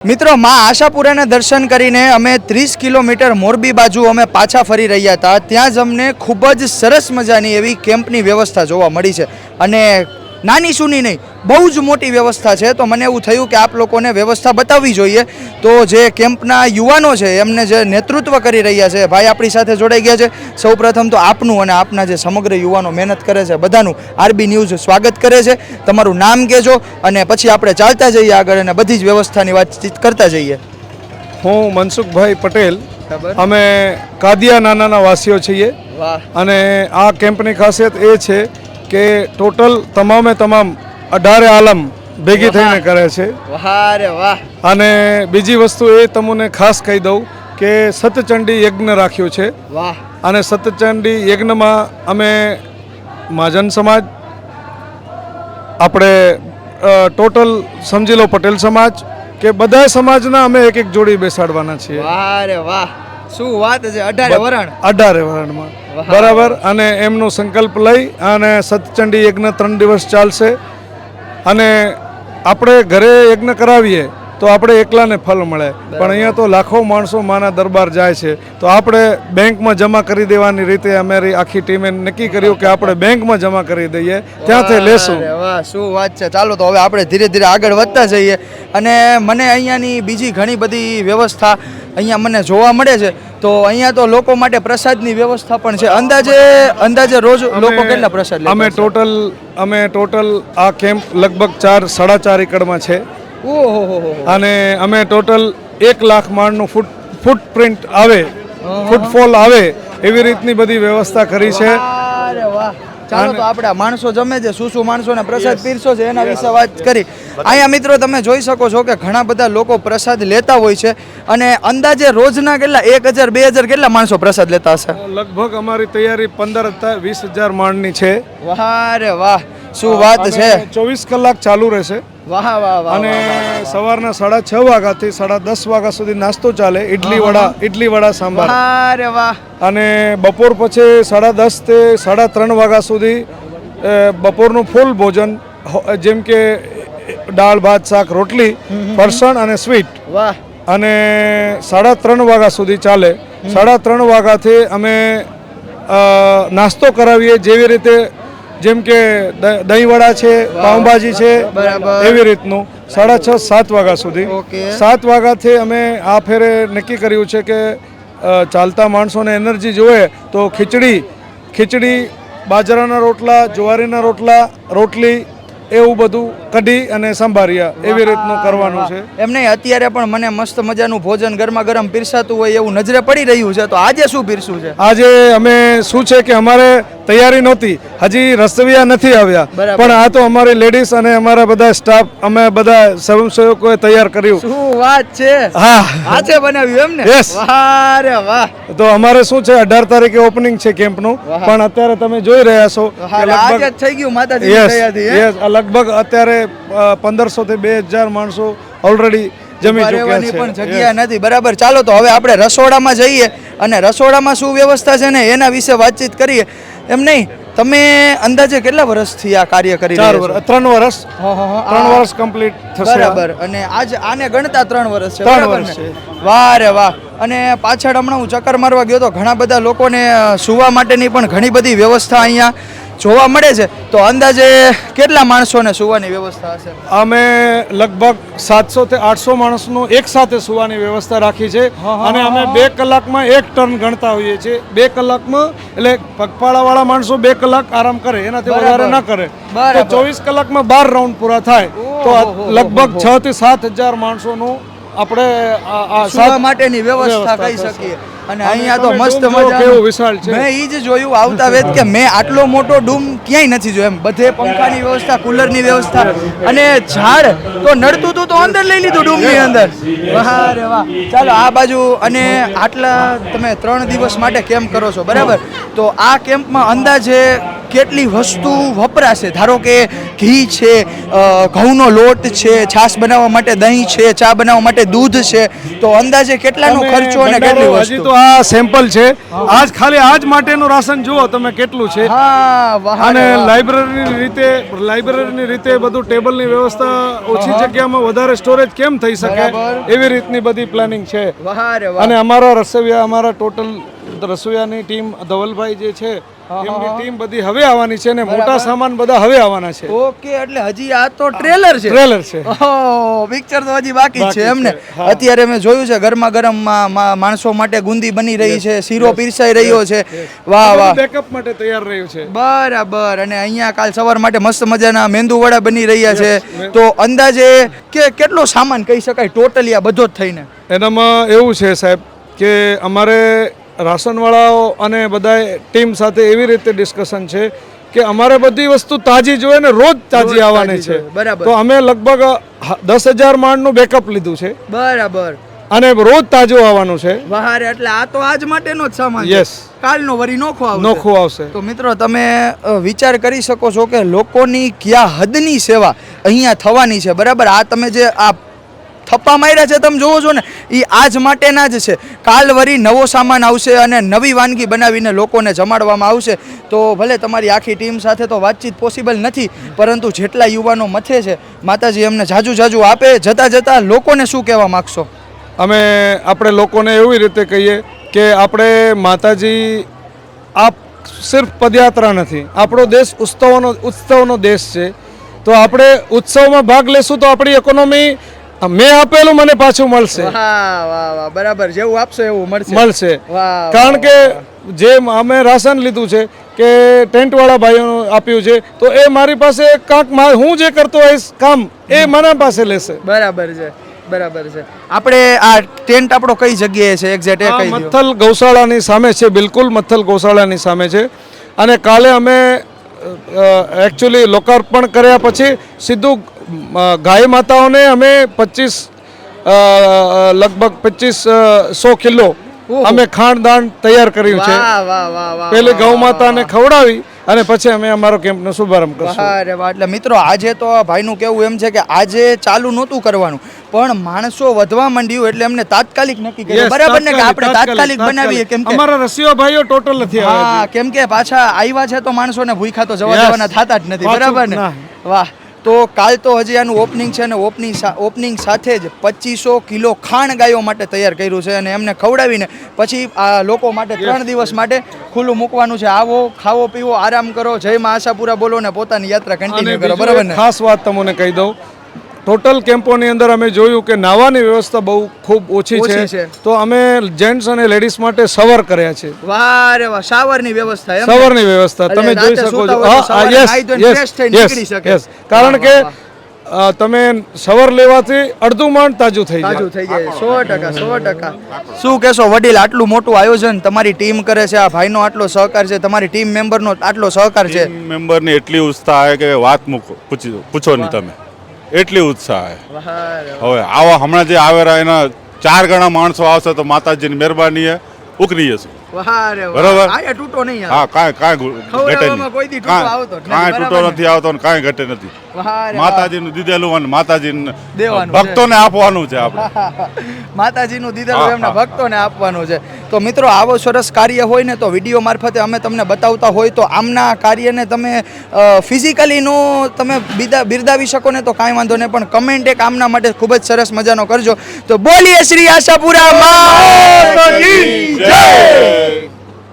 મિત્રો માં આશાપુરાના દર્શન કરીને અમે 30 કિલોમીટર મોરબી બાજુ અમે પાછા ફરી રહ્યા હતા। ત્યાં જ અમને ખૂબ જ સરસ મજાની એવી કેમ્પની વ્યવસ્થા જોવા મળી છે અને નાની સૂની નહીં બહુ જ મોટી વ્યવસ્થા છે। તો મને એવું થયું કે આપ લોકોને વ્યવસ્થા બતાવવી જોઈએ। તો જે કેમ્પના યુવાનો છે એમને જે નેતૃત્વ કરી રહ્યા છે ભાઈ આપણી સાથે જોડાઈ ગયા છે। સૌપ્રથમ તો આપનું અને આપના જે સમગ્ર યુવાનો મહેનત કરે છે બધાનું આરબી ન્યૂઝ સ્વાગત કરે છે। તમારું નામ કહેજો અને પછી આપણે ચાલતા જઈએ આગળ અને બધી જ વ્યવસ્થાની વાતચીત કરતા જઈએ। હું મનસુખભાઈ પટેલ, અમે કાદિયા નાનાના વાસીઓ છીએ અને આ કેમ્પની ખાસિયત એ છે કે ટોટલ તમામે તમામ 18 આલમ ભેગી થઈને કરે છે। વાહ રે વાહ। અને બીજી વસ્તુ એ તમને ખાસ કહી દઉં કે સતચંડી યજ્ઞ રાખ્યું છે। વાહ। અને સતચંડી યજ્ઞમાં અમે મહાજન સમાજ, આપણે ટોટલ સમજી લો પટેલ સમાજ કે બધા સમાજના અમે એક એક જોડી બેસાડવાના છીએ। વાહ રે વાહ, શું વાત છે। 18 વરણ 18 વરણમાં બરાબર। અને એમનો સંકલ્પ લઈ અને સતચંડી યજ્ઞ 3 દિવસ ચાલશે। અને આપણે ઘરે યજ્ઞ કરાવીએ તો આપણે એકલાને ફળ મળે, પણ અહીંયા તો લાખો માણસો માના દરબાર જાય છે। તો આપણે બેંકમાં જમા કરી દેવાની રીતે અમારી આખી ટીમે નક્કી કર્યું કે આપણે બેંકમાં જમા કરી દઈએ, ત્યાંથી લેશું। વાહ, શું વાત છે। ચાલો તો હવે આપણે ધીરે ધીરે આગળ વધતા જઈએ અને મને અહીંયાની બીજી ઘણી બધી વ્યવસ્થા અહીંયા મને જોવા મળે છે। તો અહીંયા તો લોકો માટે પ્રસાદની વ્યવસ્થા પણ છે। અંદાજે રોજ લોકો કેટલા પ્રસાદ લે? અમે ટોટલ આ કેમ્પ લગભગ 4-4.5 એકડમાં છે। ઓહો। અને અમે ટોટલ 1 લાખ માળનું ફૂટપ્રિન્ટ આવે, ફૂટફોલ આવે એવી રીતની બધી વ્યવસ્થા કરી છે। અરે વાહ। ચાલો તો આપણે માણસો જમે છે, શું માણસોને પ્રસાદ પીરસો છે એના વિશે વાત કરી। અહીંયા મિત્રો તમે જોઈ શકો છો કે ઘણા બધા લોકો પ્રસાદ લેતા હોય છે અને અંદાજે રોજના કેટલા 1000-2000 કેટલા માણસો પ્રસાદ લેતા હશે? લગભગ અમારી તૈયારી 15-20 હજાર માળની છે। વાહ રે વાહ, શું વાત છે। 24 કલાક ચાલુ રહેશે। વાહ વાહ વાહ। અને સવારના 6:30 વાગ્યાથી 10:30 વાગ્યા સુધી નાસ્તો ચાલે, ઇડલી વડા સાંભાર। વાહ રે વાહ। અને બપોર પછી 10:30 થી 3:30 વાગ્યા સુધી બપોરનું ફૂલ ભોજન, જેમ કે દાળ ભાત શાક રોટલી, ફરસાણ અને સ્વીટ। વાહ। અને 3:30 વાગ્યા સુધી ચાલે। 3:30 વાગ્યાથી અમે નાસ્તો કરાવીએ, જેવી રીતે જેમ કે દહીંવડા છે, પાઉંભાજી છે, એવી રીતનું 6:30-7 વાગ્યા સુધી। 7 વાગ્યાથી અમે આ ફેરે નક્કી કર્યું છે કે ચાલતા માણસોને એનર્જી જોઈએ તો ખીચડી, બાજરાના રોટલા, જુવારીના રોટલા, રોટલી, એવું બધું કઢી અને સંભારિયા એવી રીતનું કરવાનું છે। એમ નહીં, અત્યારે પણ મને મસ્ત મજાનું ભોજન ગરમા ગરમ પીરસાતું હોય એવું નજરે પડી રહ્યું છે। તો આજે શું પીરસું છે? આજે અમે શું છે કે અમારે તૈયારી નહોતી, હજી રસોઈયા નથી આવ્યા, પણ આ તો અમારી લેડીઝ અને અમારા બધા સ્ટાફ, અમે બધા સ્વયંસેવકોએ તૈયાર કર્યું। શું વાત છે। હા, આજે બનાવ્યું એમ ને? વાહ રે વાહ। તો અમારે શું છે 18 તારીખે ઓપનિંગ છે કેમ્પનું, પણ અત્યારે તમે જોઈ રહ્યા છો કે લગભગ થઈ ગયું માતાજીની દયાથી। લગભગ અત્યારે 1500 થી 2000 માણસો ઓલરેડી જમી ચૂક્યા છે, પણ જગ્યા નથી। બરાબર, ચાલો તો હવે આપણે રસોડામાં જઈએ અને રસોડામાં શું વ્યવસ્થા છે ને એના વિશે વાતચીત કરીએ। એમ નહીં, તમે અંદાજે કેટલા વર્ષથી આ કાર્ય કરી રહ્યા છો? 3 વર્ષ કમ્પ્લીટ થશે। બરાબર, અને આને ગણતા 3 વર્ષ છે। 3 વર્ષ છે। વાહ રે વાહ। અને પાછળ હમણાં હું ચક્કર મારવા ગયો તો ઘણા બધા લોકોને સુવા માટેની પણ ઘણી બધી વ્યવસ્થા અહીંયા જોવા મળે છે। તો અંદાજે કેટલા માણસોને સુવાની વ્યવસ્થા હશે? અમે લગભગ 700 થી 800 માણસનો એક સાથે સુવાની વ્યવસ્થા રાખી છે। અને અમે 2 કલાકમાં એક ટર્ન ગણતા હોઈએ છીએ। 2 કલાકમાં એટલે પગપાળાવાળા માણસો 2 કલાક આરામ કરે, એનાથી વધારે ના કરે, તો 24 કલાકમાં 12 રાઉન્ડ પૂરા થાય, તો લગભગ 6 થી 7 હજાર માણસોનું આપણે સુવા માટેની વ્યવસ્થા કહી શકીએ। અને અહીંયા તો મસ્ત મજા, કેવું વિશાળ છે। મેં ઈ જ જોયું આવતા વેત કે મેં આટલો મોટો ડૂમ ક્યાંય નથી જોયો। એમ બધે પંખાની વ્યવસ્થા, કુલરની વ્યવસ્થા, અને ઝાડ તો નડતું હતું તો અંદર લઈ લીધું ડૂમની અંદર। વાહ રે વાહ। ચાલો આ બાજુ, અને આટલા તમે 3 દિવસ માટે કેમ્પ કરો છો, બરાબર? તો આ કેમ્પમાં અંદાજે કેટલી વસ્તુ વપરાશે. ધારો કે ઘી છે, ઘઉંનો લોટ છે, છાશ બનાવવા માટે દહીં છે, ચા બનાવવા માટે દૂધ છે, તો અંદાજે કેટલાનો ખર્ચો અને કેટલી હજી વસ્તુ? તો આ સેમ્પલ છે, આજ ખાલી આજ માટેનું રાશન જુઓ તમે કેટલું છે. હા, વાહ અને રે વાહ. લાઇબ્રેરીની રીતે બધું ટેબલની વ્યવસ્થા ઓછી જગ્યામાં વધારે સ્ટોરેજ કેમ થઈ શકે બરાબર. એવી રીતની બધી પ્લાનિંગ છે. વાહ રે વાહ. અને અમારા ટોટલ રસોઈયાની ટીમ ધવલભાઈ જે છે એમની ટીમ બધી હવે આવવાની છે ને મોટા સામાન બધા હવે આવવાના છે. ઓકે, એટલે હજી આ તો ટ્રેલર છે. ટ્રેલર છે. ઓહો, પિક્ચર તો હજી બાકી જ છે એમને. હા. અત્યારે મેં જોયું છે ગરમા ગરમ માણસો માટે ગુંદી બની રહી છે, શીરો પીરસાઈ રહ્યો છે. વાહ વાહ, બેકઅપ માટે તૈયાર રહ્યું છે. બરાબર. અને અહીંયા કાલ સવાર માટે મસ્ત મજાના મેંદુ વડા બની રહ્યા છે. તો અંદાજે કેટલો સામાન કહી શકાય ટોટલી આ બધો જ થઈને? એનામાં એવું છે સાહેબ કે અમારે રાશનવાળાઓ અને બધા ટીમ સાથે એવી રીતે ડિસ્કશન છે કે અમારે બધી વસ્તુ તાજી જોઈએ ને રોજ તાજી આવવાની છે. બરાબર. તો અમે લગભગ 10,000 માણનું બેકઅપ લીધું છે બરાબર. અને રોજ તાજું આવવાનું છે. વહારે એટલે આ તો આજ માટેનો જ સામાન છે. યસ. કાલનો વરી નોખો આવશે. નોખું આવશે. તો મિત્રો તમે વિચાર કરી શકો છો કે લોકોની કયા હદની સેવા અહીંયા થવાની છે. બરાબર. આ તમે જે આ થપ્પા માર્યા છે તમે જોવો છો ને, એ આજ માટેના જ છે. કાલ વરી નવો સામાન આવશે અને નવી વાનગી બનાવીને લોકોને જમાડવામાં આવશે. તો ભલે તમારી આખી ટીમ સાથે તો વાતચીત પોસિબલ નથી, પરંતુ જેટલા યુવાનો મથે છે માતાજી એમને જાજુ આપે. જતા લોકોને શું કહેવા માગશો? આપણે લોકોને એવી રીતે કહીએ કે આપણે માતાજી આપ સિર્ફ પદયાત્રા નથી, આપણો દેશ ઉત્સવનો દેશ છે. તો આપણે ઉત્સવમાં ભાગ લેશું તો આપણી ઇકોનોમી મેં આપેલું મને પાછું મળશે. વાહ વાહ વાહ, બરાબર. જેવું આપશો એવું મળશે. વાહ. કારણ કે જે અમે રાશન લીધું છે કે ટેન્ટવાળા ભાઈઓનું આપ્યું છે, તો એ મારી પાસે કાંક હું જે કરતો હોઈશ કામ એ મારા પાસે લેશે. બરાબર છે. આપણે આ ટેન્ટ આપણો કઈ જગ્યાએ છે એક્ઝેક્ટ એ કહી દો. મથલ ગૌશાળાની સામે છે, બિલકુલ મથલ ગૌશાળાની સામે છે. અને કાલે અમે એકચ્યુઅલી લોકાર્પણ કર્યા પછી સીધું ગાય માતાઓને અમે લગભગ 2500 કિલો અમે ખાણદાન તૈયાર કર્યું છે. પેલી ગૌ માતાને ખવડાવી અને પછી અમે અમારો કેમ્પનો શુભારંભ કરશું. અરે વાહ. એટલે મિત્રો આજે તો આ ભાઈનું કહેવું એમ છે કે આજે ચાલુ નહોતું કરવાનું, પણ માણસો વધવા માંડ્યું એટલે એમને તાત્કાલિક નક્કી કર્યું. બરાબર ને, કે આપણે તાત્કાલિક બનાવીએ. કેમ કે અમારા રસિયા ભાઈઓ ટોટલ નથી આવ્યા. હા, કેમ કે પાછા આવ્યા છે તો માણસોને ભૂખ્યા તો જવા દેવાના થતા જ નથી. બરાબર ને? વાહ. તો કાલ તો હજી આનું ઓપનિંગ છે અને ઓપનિંગ સાથે જ 2500 કિલો ખાણ ગાયો માટે તૈયાર કર્યું છે અને એમને ખવડાવીને પછી આ લોકો માટે 3 દિવસ માટે ખુલ્લું મૂકવાનું છે. આવો, ખાવો, પીવો, આરામ કરો, જય મા આશાપુરા બોલો ને પોતાની યાત્રા કન્ટિન્યુ કરો. બરાબર ને? ખાસ વાત તમને કહી દઉં, ટોટલ કેમ્પોની અંદર અમે જોયું કે નાવાની વ્યવસ્થા બહુ ખૂબ ઓછી છે. તો અમે જેન્ટ્સ અને લેડીઝ માટે શવર કર્યા છે. વાહ રે વાહ, શાવરની વ્યવસ્થા. શવરની વ્યવસ્થા તમે જોઈ શકો છો. યસ. કારણ કે તમે શવર લેવાથી અડધું માંડ તાજું થઈ જાય. 100%. શું કહેશો વડીલ, આટલું મોટું આયોજન તમારી ટીમ કરે છે, આ ભાઈનો આટલો સહકાર છે, તમારી ટીમ મેમ્બરનો આટલો સહકાર છે? મેમ્બરની એટલી ઉત્સાહ આવે કે વાત પૂછો નહીં તમે, એટલી ઉત્સાહ આવે. હવે આવા હમણાં જે આવેલા એના 4 ગણા માણસો આવશે તો માતાજીની મહેરબાની ઉકરી જશે. બરાબર. હા, કાંઈ તૂટો નથી આવતો ને કાંઈ ઘટે નથી. માતાજીનું દીધેલું અને માતાજીને ભક્તોને આપવાનું છે. આપણે માતાજીનું દીધેલું એમના ભક્તોને આપવાનું છે. તો મિત્રો, આવો સરસ કાર્ય હોય ને તો વિડીયો મારફતે અમે તમને બતાવતા હોય તો આમના કાર્યને તમે ફિઝિકલી નો તમે બિરદાવી શકો ને તો કાંઈ વાંધો નહીં, પણ કમેન્ટ એક આમના માટે ખૂબ જ સરસ મજાનો કરજો. તો બોલીએ શ્રી આશાપુરા માતાજી જય.